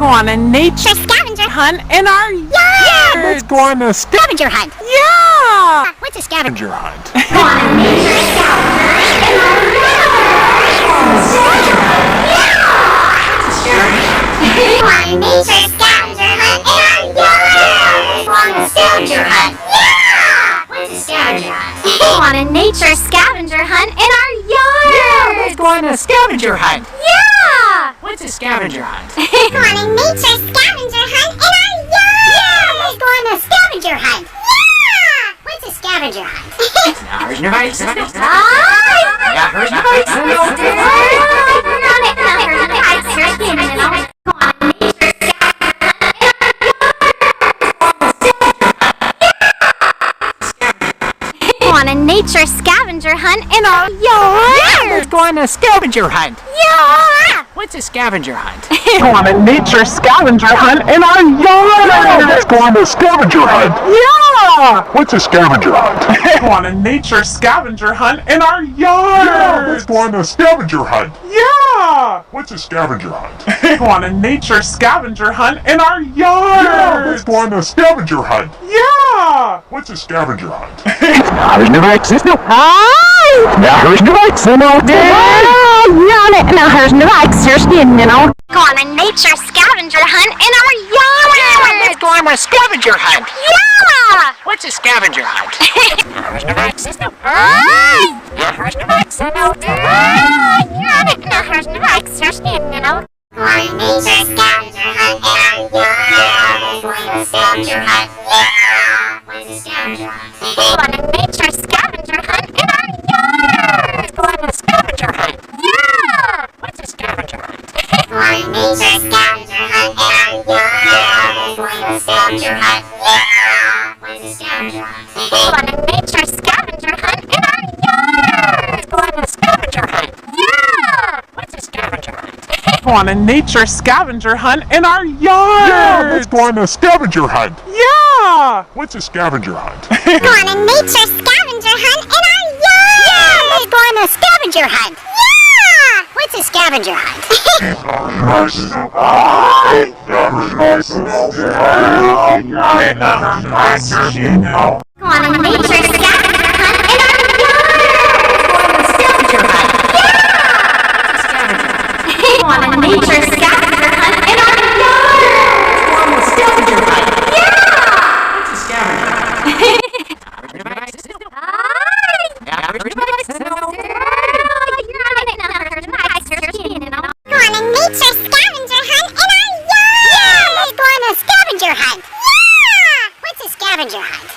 Go on a nature scavenger hunt in our yard. Let's go on a Scavenger hunt. Yeah. What's a scavenger? hunt. Go on a nature scavenger hunt in our yard. Go on a nature scavenger hunt in our yard. Go on a scavenger hunt. Yeah. What's a scavenger hunt? Go on a nature scavenger hunt in our yard. Let's go on a scavenger hunt. Yeah. What's a scavenger hunt? Go on a nature scavenger hunt in our yard. Let's go on a scavenger hunt. Yeah. What's a scavenger hunt? Now here's your bikes. Hi. Now here's your bikes. On a nature scavenger hunt in our yard. Let's go on a scavenger hunt. Yeah. What's a scavenger hunt? Go on a nature scavenger hunt in our yard. Let's go on a scavenger hunt. Yeah. What's a scavenger hunt? Go on a nature scavenger hunt in our yard. Let's go on a scavenger hunt. Yeah. What's a scavenger hunt? Go on a nature scavenger hunt in our yard. Let's go on a scavenger hunt. Yeah. What's a scavenger hunt? Now here's your bikes. Hi. Now here's your bikes. Now here's the bikes. Here's the Go on a nature scavenger hunt in our yard. Let's go on a scavenger hunt. Yeah. What's a scavenger hunt? Now here's your bikes. Hi. Now here's your bikes. Now here's the bikes. Here's the Go on a nature scavenger hunt in our yard. Go on a scavenger hunt. Yeah. What's a scavenger hunt? Go on a nature scavenger hunt in our yard. Go on a scavenger hunt. Yeah. What's a scavenger hunt? Go on a nature scavenger hunt in our yard. Go on a scavenger hunt. Yeah. What's a scavenger hunt? Go on a nature scavenger hunt in our yard. Go on a scavenger hunt. Yeah. What's a scavenger hunt? Go on a nature scavenger hunt in our yard. Let's go on a scavenger hunt. Yeah. What's a scavenger hunt? Go on a nature scavenger hunt in our yard. Let's go on a scavenger hunt. Yeah. What's a scavenger hunt? Go on a nature scavenger hunt in our yard. Scavenger hunt. Go on a nature scavenger hunt in our yard. Scavenger hunt. Yeah. What's a scavenger hunt? Hi. Now here's your bikes. Go on a nature scavenger hunt in our yard. Let's go on a scavenger hunt. Yeah. What's a scavenger hunt?